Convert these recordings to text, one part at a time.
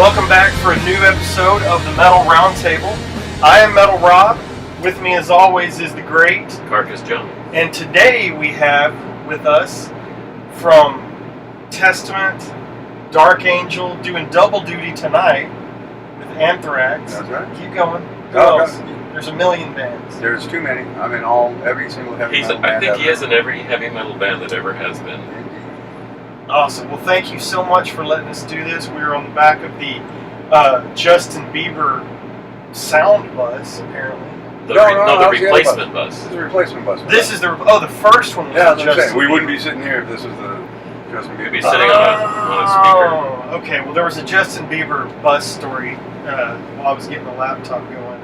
Welcome back for a new episode of the Metal Roundtable. I am Metal Rob. With me, as always, is the great Carcass John. And today we have with us from Testament, Dark Angel, doing double duty tonight with Anthrax. That's right. Keep going. Who Oh, else? okay. There's a million bands. There's too many. I'm in every single heavy metal band I think ever. he is in every heavy metal band that ever has been. Awesome. Well, thank you so much for letting us do this. We were on the back of the Justin Bieber sound bus, apparently. The No, replacement bus. This is the replacement bus. This is the first one was Yeah, the that's Justin we Bieber. woun't be sitting here if this was the Justin Bieber. We'd be sitting on a speaker. Oh, okay. Well, there was a Justin Bieber bus story while I was getting the laptop going.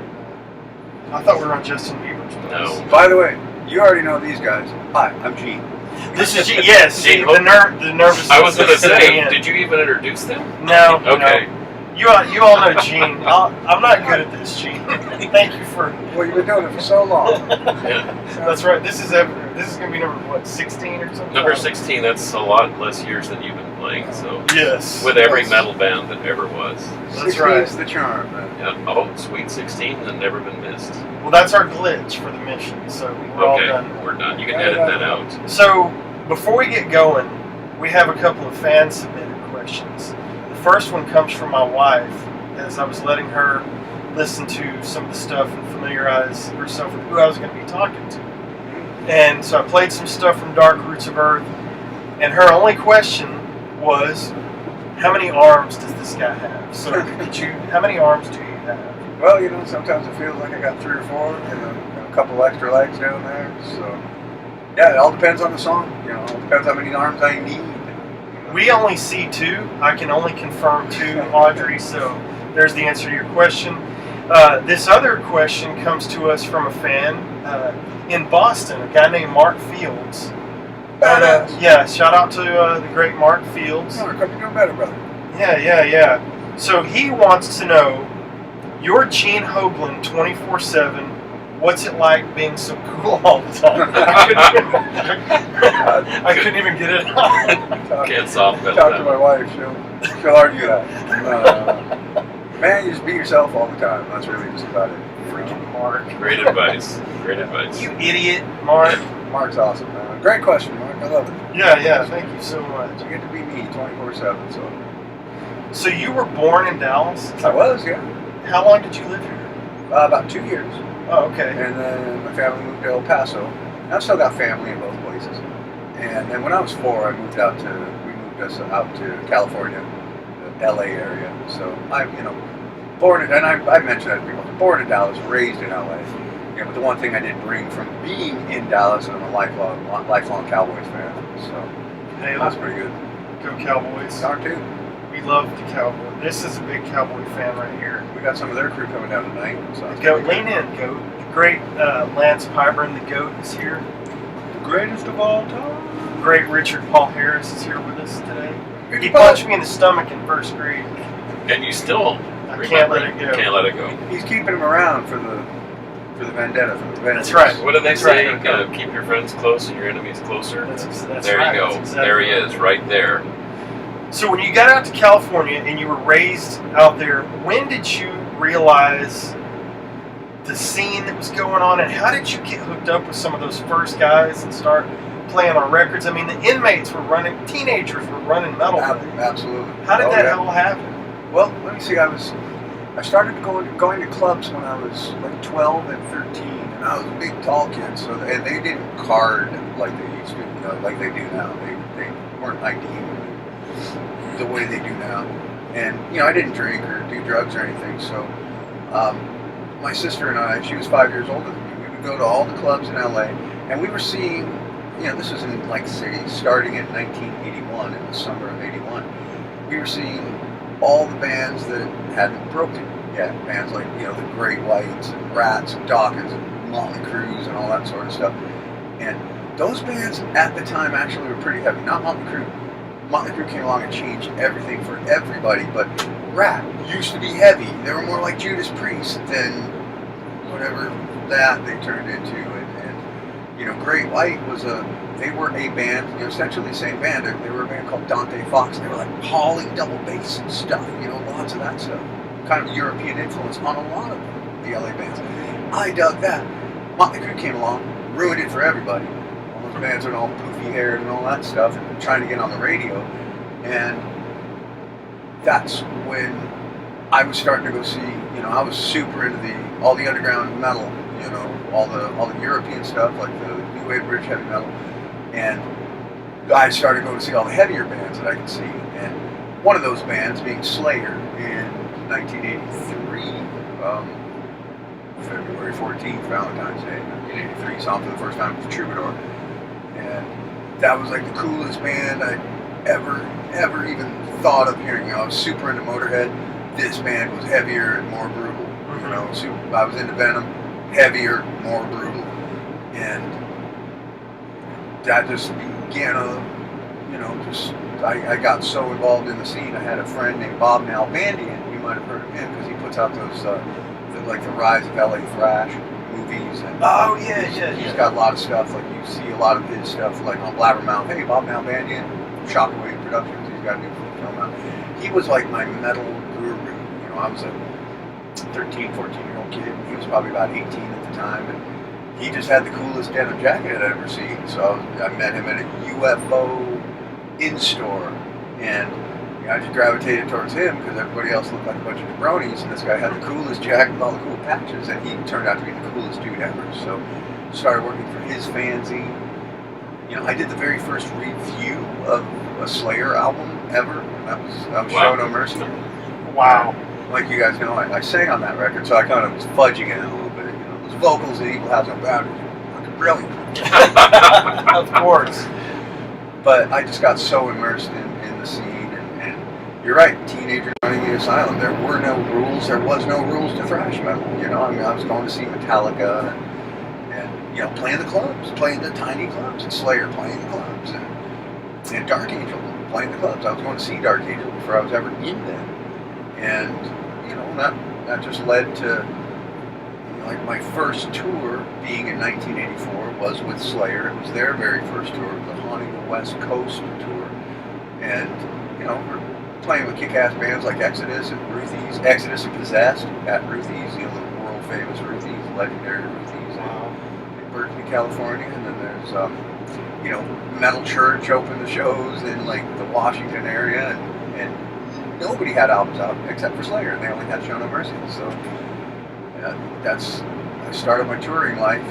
I thought we were on Justin Bieber's bus. No. By the way, you already know these guys. Hi, I'm Gene. This is yes. Gene the nervous. I was going to say, in. did you even introduce them? No. Okay. No. You all know Gene. I'm not good at this, Gene. Thank you for. Well, you've been doing it for so long. Yeah. That's right. This is going to be number 16 or something. Number 16, that's a lot less years than you've been playing, so. Yes. With every Yes. metal band that ever was. That's right. It's the charm, man. Yeah. Oh, Sweet 16 has never been missed. Well, that's our glitch for the mission. So we're all Okay, done. we're done. You can edit that out. So, before we get going, we have a couple of fan-submitted questions. The first one comes from my wife, as I was letting her listen to some of the stuff and familiarize herself with who I was going to be talking to. And so I played some stuff from Dark Roots of Earth, and her only question was, how many arms does this guy have? So, how many arms do you have? Well, sometimes it feels like I got 3 or 4, and a couple extra legs down there. So, yeah, it all depends on the song. It all depends how many arms I need. We only see 2. I can only confirm 2, Audrey, so there's the answer to your question. This other question comes to us from a fan in Boston, a guy named Mark Fields. Yeah, shout out to the great Mark Fields. No, you're doing better, brother. Yeah. So he wants to know, you're Gene Hoglan 24/7. What's it like being so cool all the time? I couldn't even get it out. Can't soft pedal Talk to that. my wife, she'll argue that. Man, you just be yourself all the time. That's really just about it. Freaking Mark. Great advice. Great advice. You idiot, Mark. Mark's awesome, man. Great question, Mark. I love it. Yeah, thank you so much. You get to be me 24/7. So you were born in Dallas? I was, yeah. How long did you live here? About 2 years. Oh, okay. And then my family moved to El Paso. And I've still got family in both places. And then when I was 4, we moved us out to California, the LA area. So I'm, born in, and I mentioned that to people, born in Dallas, raised in LA. But the one thing I did bring from being in Dallas, and I'm a lifelong Cowboys fan. So Hey, that's pretty good. Go Cowboys. Darn too. We love the Cowboys. This is a big Cowboy fan right here. We got some of their crew coming down tonight. So that's Goat, pretty lean good. in, Goat. The great Lance Pyburn, the Goat, is here. The greatest of all time. Great Richard Paul Harris is here with us today. Good He spot. punched me in the stomach in first grade. And you still I can't let it go. Can't let it go. He's keeping him around for the vendetta. For the vengeance. That's right. What do they That's say? right. Keep your friends close and your enemies closer. That's there right. you go. That's exactly There he right. is, right there. So when you got out to California and you were raised out there, when did you realize the scene that was going on, and how did you get hooked up with some of those first guys and start playing on records? I mean, the inmates were running, teenagers were running metal. Absolutely. How did Oh, that yeah. all happen? Well, let me see. I started going to clubs when I was like 12 and 13, and I was a big tall kid. So and they didn't card like they used to, like they do now. They weren't IDing the way they do now. And I didn't drink or do drugs or anything. So my sister and I, she was 5 years older than me. We would go to all the clubs in LA, and we were seeing. This was in say starting in 1981, in the summer of '81. We were seeing all the bands that hadn't broken yet. Bands like, the Great Whites and Rats and Dawkins and Motley Crues and all that sort of stuff. And those bands at the time actually were pretty heavy. Not Motley Crue. Motley Crue came along and changed everything for everybody, but Rat used to be heavy. They were more like Judas Priest than whatever that they turned into. And Great White they were a band, essentially the same band. They were a band called Dante Fox. They were like hauling double bass and stuff, a lots of that stuff. Kind of European influence on a lot of the LA bands. I dug that. Motley Crue came along, ruined it for everybody. All those bands are all poofy haired and all that stuff, and trying to get on the radio. And that's when I was starting to go see, I was super into all the underground metal, all the European stuff, like the new wave British heavy metal. And I started going to see all the heavier bands that I could see. And one of those bands being Slayer in 1983, February 14th, Valentine's Day, 1983, saw them for the first time with Troubadour. And that was like the coolest band I'd ever even thought of hearing. I was super into Motorhead. This band was heavier and more brutal. I was into Venom, heavier, more brutal. And that just began I got so involved in the scene. I had a friend named Bob Nalbandian. You might have heard of him because he puts out those like the Rise of LA Thrash movies. And he's got a lot of stuff. Like you see a lot of his stuff like on Blabbermouth. Hey, Bob Nalbandian, Shockwave Productions. He's got a new film out. He was like my metal guru. I was a 13, 14-year-old kid. He was probably about 18 at the time, and he just had the coolest denim jacket I'd ever seen. So I met him at a UFO in-store, and I just gravitated towards him because everybody else looked like a bunch of jabronis, and this guy had the coolest jacket with all the cool patches, and he turned out to be the coolest dude ever. So started working for his fanzine. I did the very first review of a Slayer album ever. That was Show No Mercy. Wow. Like you guys know, I sang on that record, so I kind of was fudging it a little bit. Those vocals in Evil Has No Boundaries, fucking brilliant. Of course. But I just got so immersed in the scene, and you're right, teenagers running the asylum. There were no rules. There was no rules to thrash metal. I was going to see Metallica, and playing the clubs, playing the tiny clubs, and Slayer playing the clubs, and Dark Angel playing the clubs. I was going to see Dark Angel before I was ever in them. And that just led to like my first tour being in 1984 was with Slayer. It was their very first tour, the Haunting the West Coast tour, and we're playing with kick-ass bands like Exodus and Ruthie's, Exodus and Possessed at Ruthie's, the world famous Ruthie's, legendary Ruthie's in Berkeley, California, and then there's Metal Church opened the shows in like the Washington area, and nobody had albums out except for Slayer, and they only had Show No Mercy. So I started my touring life,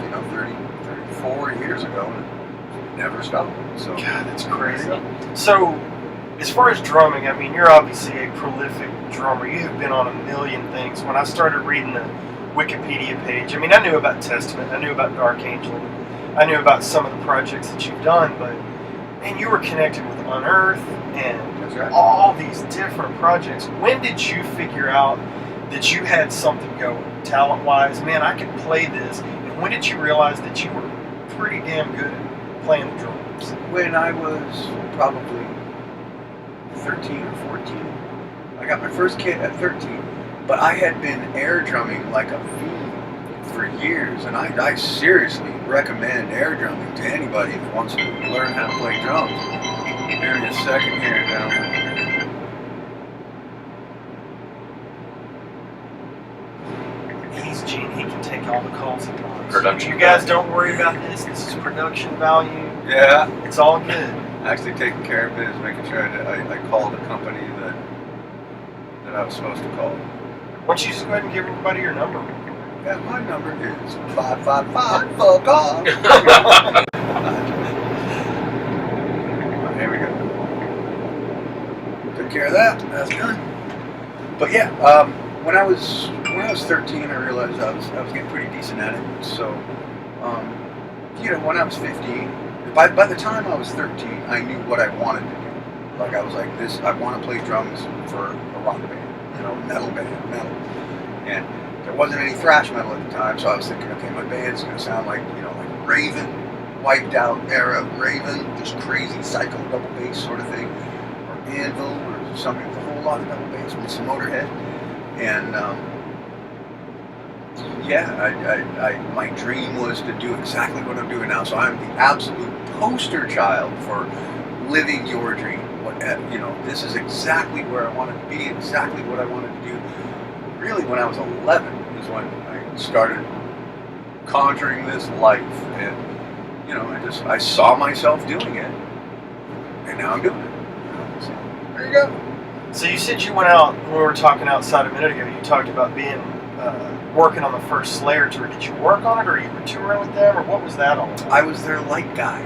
34 years ago, and never stopped. So God, that's crazy. So, as far as drumming, I mean, you're obviously a prolific drummer. You have been on a million things. When I started reading the Wikipedia page, I mean, I knew about Testament, I knew about Dark Angel, I knew about some of the projects that you've done, but man, you were connected with Unearth and all these different projects. When did you figure out that you had something going, talent-wise? Man, I could play this. And when did you realize that you were pretty damn good at playing the drums? When I was probably 13 or 14. I got my first kit at 13, but I had been air drumming like a fiend for years, and I seriously recommend air drumming to anybody that wants to learn how to play drums. Give me a second here, gentlemen. He's Gene. He can take all the calls he wants. Production You guys value. don't worry about this. This is production value. Yeah. It's all good. Actually taking care of business, making sure I called the company that I was supposed to call. Why don't you just go ahead and give everybody your number? Yeah, my number is 555 fuck off. Here we go. Took care of that. That's good. But yeah, when I was 13, I realized I was getting pretty decent at it. So, when I was 15, by the time I was 13, I knew what I wanted to do. Like I was like, I want to play drums for a rock band, metal band, and there wasn't any thrash metal at the time, so I was thinking, okay, my band's gonna sound like, like Raven, wiped out era Raven, this crazy psycho double bass sort of thing, or Anvil, or something with a whole lot of double bass with some Motorhead, and my dream was to do exactly what I'm doing now. So I'm the absolute poster child for living your dream, what this is exactly where I wanted to be, exactly what I wanted to do. Really, when I was 11 is when I started conjuring this life, and I saw myself doing it, and now I'm doing it. So there you go. So you said you went out, when we were talking outside a minute ago, you talked about being working on the first Slayer tour. Did you work on it, or you were touring with them, or what was that all about? I was their light guy.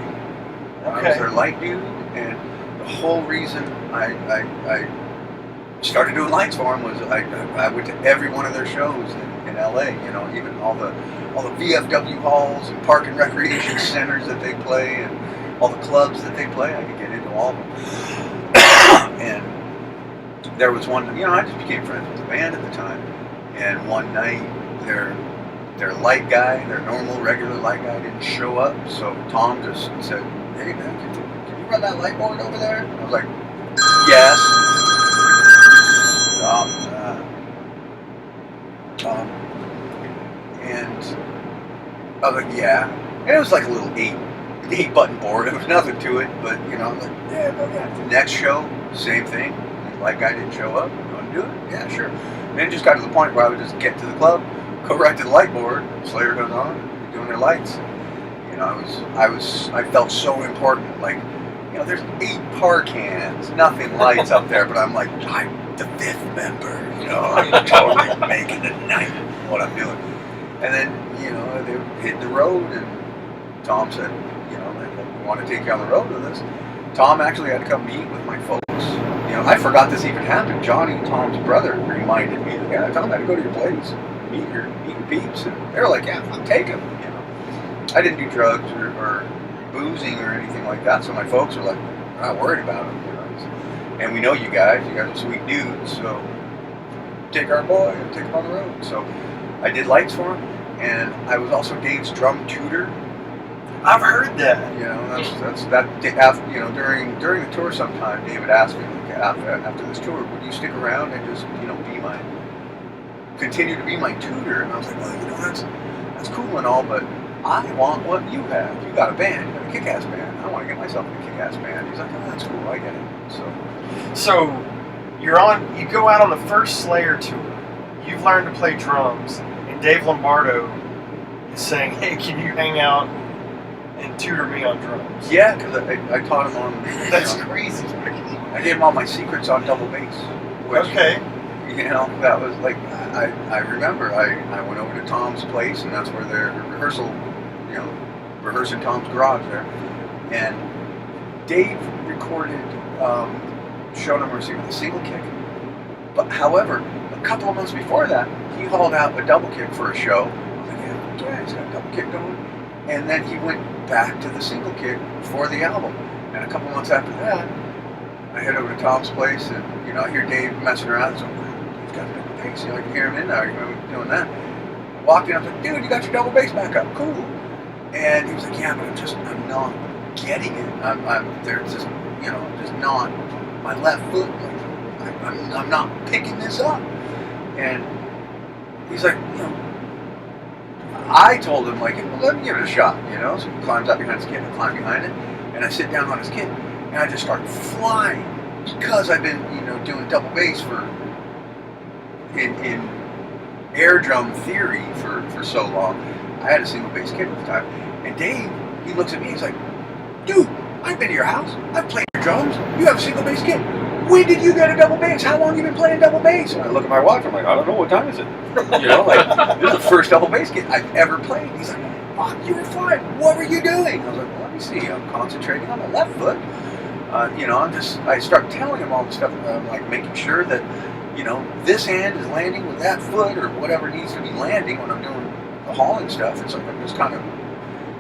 Okay. I was their light dude, and the whole reason I started doing lights for them was I went to every one of their shows in LA. Even all the VFW halls and park and recreation centers that they play, and all the clubs that they play. I could get into all of them. And there was one. I just became friends with the band at the time. And one night, their light guy, their normal regular light guy, didn't show up. So Tom just said, "Hey man, can you run that light board over there?" And I was like, "Yes." And I was like, "Yeah." And it was like a little eight button board. There was nothing to it, but I was like, "Yeah, go yeah." The next show, same thing. The light guy didn't show up. You want to do it? Yeah, sure. And it just got to the point where I would just get to the club, go right to the light board. Slayer goes on, doing their lights. I felt so important. Like, there's 8 par cans, nothing lights up there, but I'm like, I'm the 5th member. I'm totally making it night what I'm doing. And then, they hit the road, and Tom said, we want to take you on the road with us. Tom actually had to come meet with my folks. I forgot this even happened. Johnny, Tom's brother, reminded me that, yeah, Tom had to go to your place, meet your peeps. And they were like, yeah, I'll take him. I didn't do drugs or boozing or anything like that, so my folks were like, we're not worried about him. And we know you guys are sweet dudes, so take our boy and take him on the road. So I did lights for him, and I was also Dave's drum tutor. I've heard that. That's after, during the tour sometime, David asked me, like, after this tour, would you stick around and just, continue to be my tutor? And I was like, well, that's cool and all, but I want what you have. You got a band, you got a kick-ass band. I want to get myself in a kick-ass band. He's like, oh, that's cool, I get it. So you go out on the first Slayer tour, you've learned to play drums, and Dave Lombardo is saying, hey, can you hang out and tutor me on drums? Yeah, because I taught him on... That's crazy. I gave him all my secrets on double bass. Which, okay. That was like, I remember I went over to Tom's place, and that's where their rehearsing Tom's garage there. And Dave recorded Show No Mercy with a single kick. But however, a couple of months before that, he hauled out a double kick for a show. I was like, yeah, he's got a double kick going. And then he went back to the single kick for the album. And a couple months after that, I head over to Tom's place, and I hear Dave messing around. So he's got a double bass. I can hear him in there doing that. I walked in. I was like, dude, you got your double bass back up. Cool. And he was like, yeah, but I'm not getting it. There's just just not my left foot. Like, I'm not picking this up. And he's like, I told him, like, well, let me give it a shot, So he climbs up behind his kit, I climb behind it, and I sit down on his kit, and I just start flying because I've been, doing double bass in air drum theory for so long. I had a single bass kit at the time, and Dave, he looks at me, he's like, dude, I've been to your house, I've played your drums, you have a single bass kit. When did you get a double bass? How long have you been playing double bass? And I look at my watch, I'm like, I don't know, what time is it? This is the first double bass kit I've ever played. He's like, fuck, you were flying. What were you doing? I was like, well, let me see. I'm concentrating on my left foot. I start telling him all the stuff. I'm like making sure that, this hand is landing with that foot or whatever needs to be landing when I'm doing the hauling stuff. It's like I'm just kind of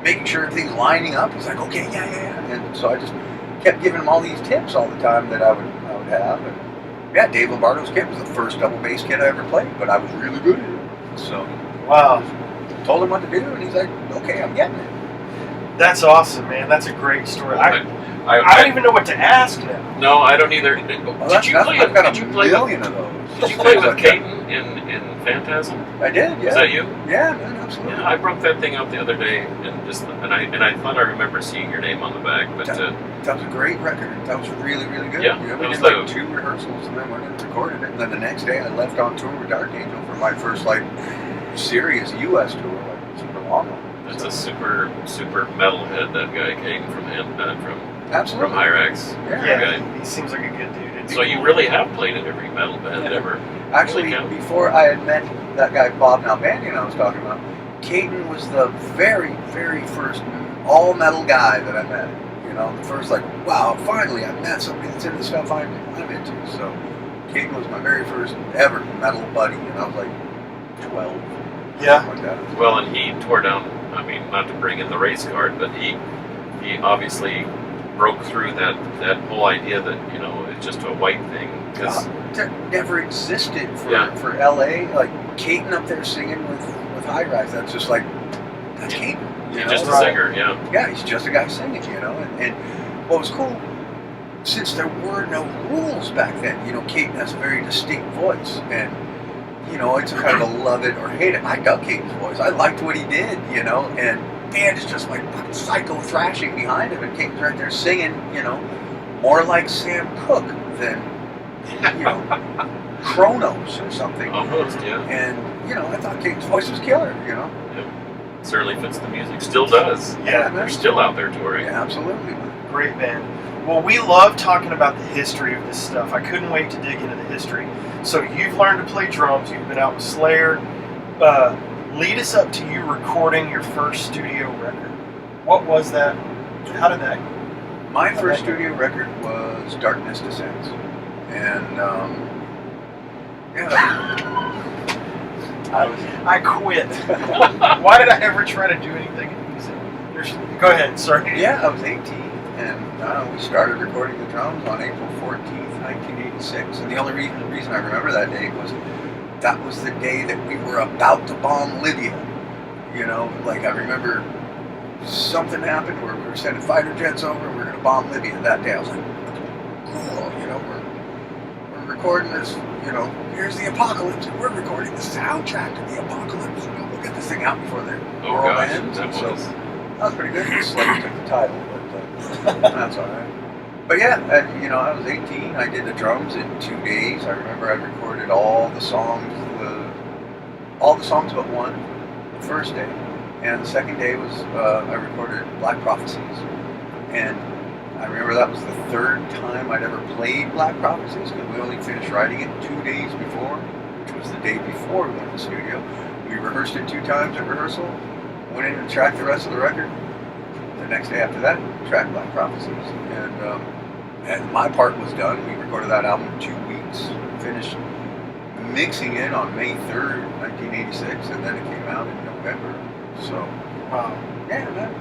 making sure everything's lining up. He's like, okay, yeah. And so I just kept giving him all these tips all the time that I would have. And yeah, Dave Lombardo's kit was the first double bass kit I ever played, but I was really good at it. So, wow. Told him what to do, and he's like, okay, I'm getting it. That's awesome, man. That's a great story. I don't even know what to ask now. No, I don't either. Well, Did you play? I've got Did a you play with? million of those. Did you play with Caden in Phantasm? I did, yeah. Is that you? Yeah, man, absolutely. Yeah, I broke that thing out the other day, and I thought I remember seeing your name on the back, but That was a great record. That was really, really good. Yeah, we that did was like 2 rehearsals and then went and recorded it. And then the next day I left on tour with Dark Angel for my first like serious U.S. tour, like super long one. that's a super metalhead. That guy Caden from Absolutely. Hyrax. Yeah, he seems like a good dude. It'd be So you cool. really have played in every metal band ever. Actually, Holy cow. before I had met that guy Bob Nalbandian I was talking about, Caden was the very, very first all metal guy that I met. You know, the first like, wow, finally I met somebody that's into the stuff I'm into. So Caden was my very first ever metal buddy, and I was like 12. Yeah. Like that. Well, and he tore down. I mean, not to bring in the race card, but he obviously broke through that whole idea that it's just a white thing because That never existed for LA. Like Caden up there singing with High Rise, that's just like that's Caden. he's just a singer. Yeah. Yeah, he's just a guy singing, And what was cool, since there were no rules back then, Caden has a very distinct voice, and it's kind of a love it or hate it. I dug Caden's voice. I liked what he did, and band is just like fucking psycho thrashing behind him, and Caden's right there singing, more like Sam Cooke than, Kronos or something. Almost, yeah. And, I thought Caden's voice was killer, Yep. Certainly fits the music. Still does. Yeah, They're still out there touring. Yeah, absolutely. Great band. Well, we love talking about the history of this stuff. I couldn't wait to dig into the history. So you've learned to play drums. You've been out with Slayer. Lead us up to you recording your first studio record. What was that? How did that? My first studio record was Darkness Descends, and I quit. Why did I ever try to do anything in music? Go ahead. Sorry. Yeah, I was 18, and we started recording the drums on April 14th, 1986. And the only reason I remember that day was that was the day that we were about to bomb Libya. Like I remember something happened where we were sending fighter jets over and we were going to bomb Libya that day. I was like, cool, we're recording this, here's the apocalypse, and we're recording the soundtrack to the apocalypse. We'll get this thing out before the world ends. That was pretty good. The Slaves took the title, but that's all right. But yeah, I was 18. I did the drums in 2 days. I remember I recorded all the songs but one, the first day. And the second day was, I recorded Black Prophecies. And I remember that was the third time I'd ever played Black Prophecies, because we only finished writing it 2 days before, which was the day before we went to the studio. We rehearsed it 2 times at rehearsal, went in and tracked the rest of the record. The next day after that, tracked Black Prophecies. And my part was done. We recorded that album in 2 weeks, finished mixing it on May 3rd, 1986, and then it came out in November. So, yeah, man.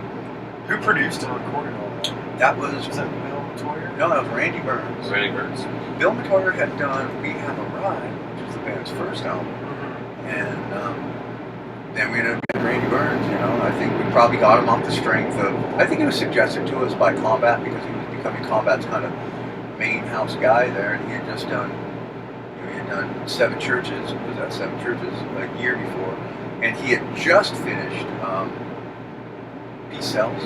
Who produced and recorded all that? That was that Bill Metoyer? No, that was Randy Burns. Randy Burns. Bill Metoyer had done We Have a Ride, which was the band's first album. And then we ended up getting Randy Burns, I think we probably got him off the strength of, I think it was suggested to us by Combat, because he was becoming Combat's kind of main house guy there, and he had just done, he had done 7 Churches, was that 7 Churches, a year before, and he had just finished Peace Cells.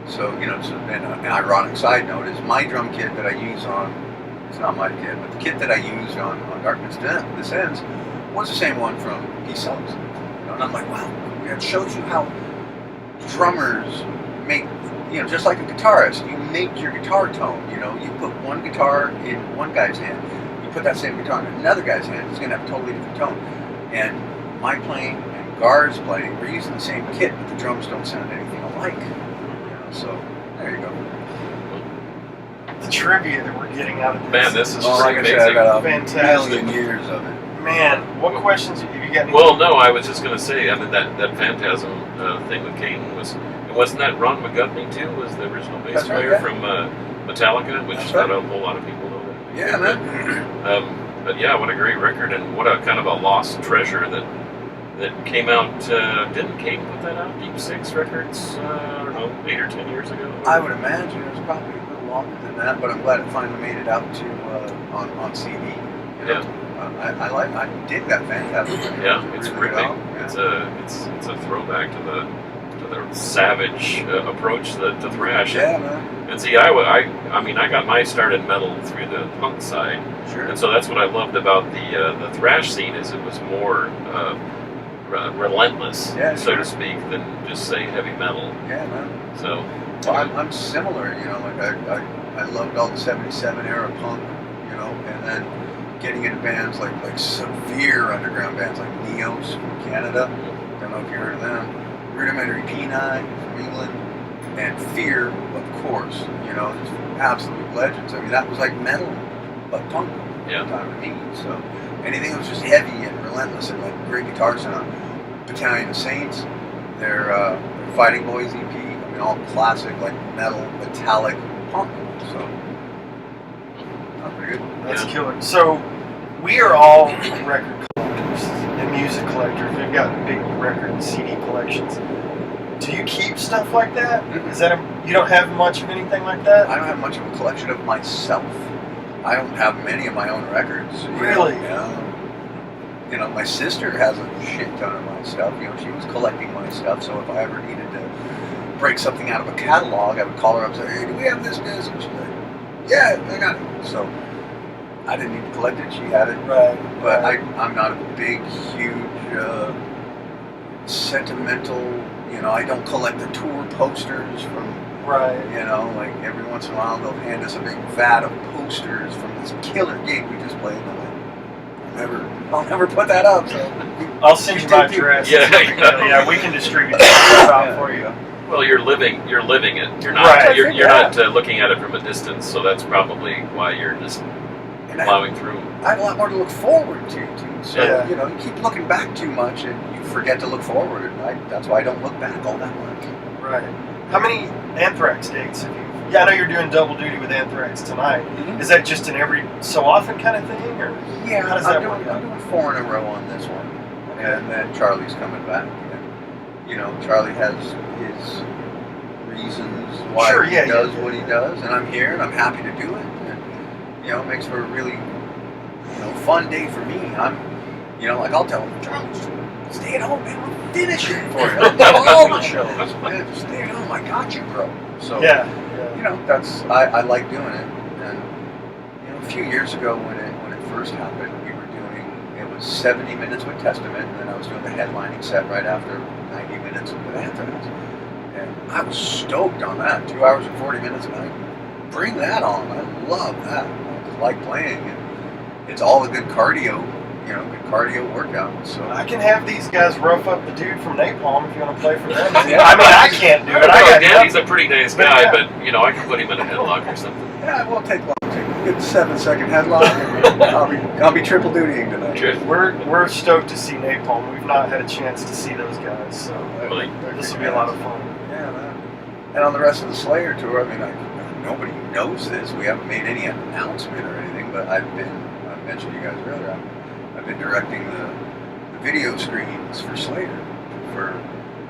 So, an ironic side note is my drum kit that I use on, it's not my kit, but the kit that I used on Darkness Descends was the same one from Peace Cells. And I'm like, wow, it shows you how drummers make, just like a guitarist, you make your guitar tone, you put one guitar in one guy's hand, you put that same guitar in another guy's hand, it's going to have a totally different tone. And my playing and Gar's playing, we're using the same kit, but the drums don't sound anything alike. So, there you go. The trivia that we're getting out of this. Man, this is like pretty I said, amazing. I got a Fantastic. million years of it. Man, what questions have you got? Well, no, I was just going to say, I mean, that Phantasm thing with Caden wasn't that Ron McGovney too? Was the original bass That's right, player yeah. from Metallica, which That's not right. a whole lot of people know that. Yeah, man. But yeah, what a great record, and what a kind of a lost treasure that came out. Didn't Caden put that out? Deep Six Records, I don't know, 8 or 10 years ago? I would imagine it was probably a little longer than that, but I'm glad it finally made it out to on CD. You know? I dig that Phantasm. Yeah, it's really ripping. well. Yeah. It's a throwback to the savage approach to thrash. Yeah, man. And see, I mean, I got my start in metal through the punk side, Sure. and so that's what I loved about the thrash scene is it was more relentless, so to speak, than just say heavy metal. Yeah, man. So. Well, I'm similar, you know, like I loved all the 77 era punk, you know, and then getting into bands like severe underground bands like Neos from Canada, don't know if you heard of them, Rudimentary P9 from England, and Fear, of course, you know, just absolute legends. I mean, that was like metal, but punk at the time to me, so anything that was just heavy and relentless and like great guitar sound. Battalion of Saints, their Fighting Boys EP, all classic, like metal, metallic punk. So, not pretty good. That's killer. So, we are all record collectors and music collectors. We've got big record and CD collections. Do you keep stuff like that? Mm-hmm. Is that you don't have much of anything like that? I don't have much of a collection of myself. I don't have many of my own records. Really? You know, my sister has a shit ton of my stuff. You know, she was collecting my stuff, so if I ever needed to break something out of a catalog, I would call her up and say, hey, do we have this disc? And she's like, yeah, I got it. So I didn't need to collect it, she had it. Right. But I'm not a big, huge, sentimental, you know, I don't collect the tour posters from, you know, like every once in a while they'll hand us a big vat of posters from this killer gig we just played. And I'm like, I'll never put that up, so. I'll send you my address. Yeah, we can distribute that out for you. Well, you're living it. You're not. You're not looking at it from a distance. So that's probably why you're just plowing through. I have a lot more to look forward to. So you know, you keep looking back too much, and you forget to look forward. And that's why I don't look back all that much. Right. How many Anthrax dates have you? Yeah, I know you're doing double duty with Anthrax tonight. Mm-hmm. Is that just an every so often kind of thing, or how does that work? I'm doing 4 in a row on this one, and then Charlie's coming back. You know, Charlie has his reasons why he does what he does, and I'm here and I'm happy to do it. And, you know, it makes for a really, you know, fun day for me. You know, like I'll tell him, Charlie, stay at home, man. I'll finish it for you. I'll do all the shows. Man, just stay at home. I got you, bro. So, you know, I like doing it. And you know, a few years ago when it first happened, we were doing, it was 70 minutes with Testament, and then I was doing the headlining set right after 90 minutes with Anthrax. And I was stoked on that. 2 hours and 40 minutes, and I bring that on. I love that. I like playing, and it's all a good cardio, you know, good cardio workout. So I can have these guys rough up the dude from Napalm if you want to play for them. I mean, I can't do it. Danny's a pretty nice guy, but you know, I can put him in a headlock or something. Yeah, it won't take long. Take a good 7-second headlock. And I'll be triple dutying tonight. We're stoked to see Napalm. We've not had a chance to see those guys, so this will be a lot of fun. Yeah, man. And on the rest of the Slayer tour, I mean, nobody knows this. We haven't made any announcement or anything, but I mentioned to you guys earlier, I've been directing the video screens for Slayer for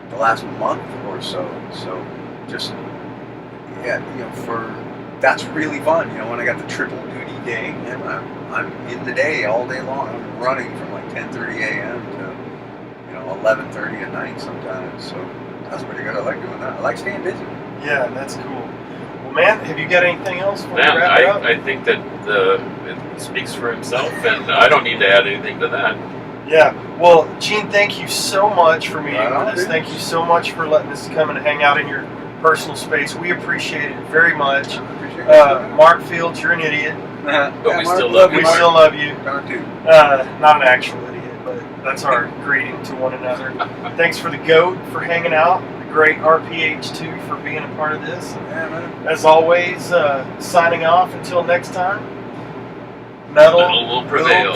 the last month or so. So just, you know, that's really fun. You know, when I got the triple duty day, and I'm in the day all day long. I'm running from like 10:30 a.m. to, you know, 11:30 at night sometimes. So that's pretty good. I like doing that. I like staying busy. Yeah, that's cool. Well, man, have you got anything else before we wrap it up? I think that it speaks for himself, and I don't need to add anything to that. Yeah. Well, Gene, thank you so much for meeting with us. Thank you so much for letting us come and hang out in your personal space. We appreciate it very much. Mark Fields, you're an idiot. But we still love you. We still love you. Not an actual idiot, but that's our greeting to one another. Thanks for the GOAT for hanging out. The great RPH2 for being a part of this. As always, signing off until next time. Metal will prevail.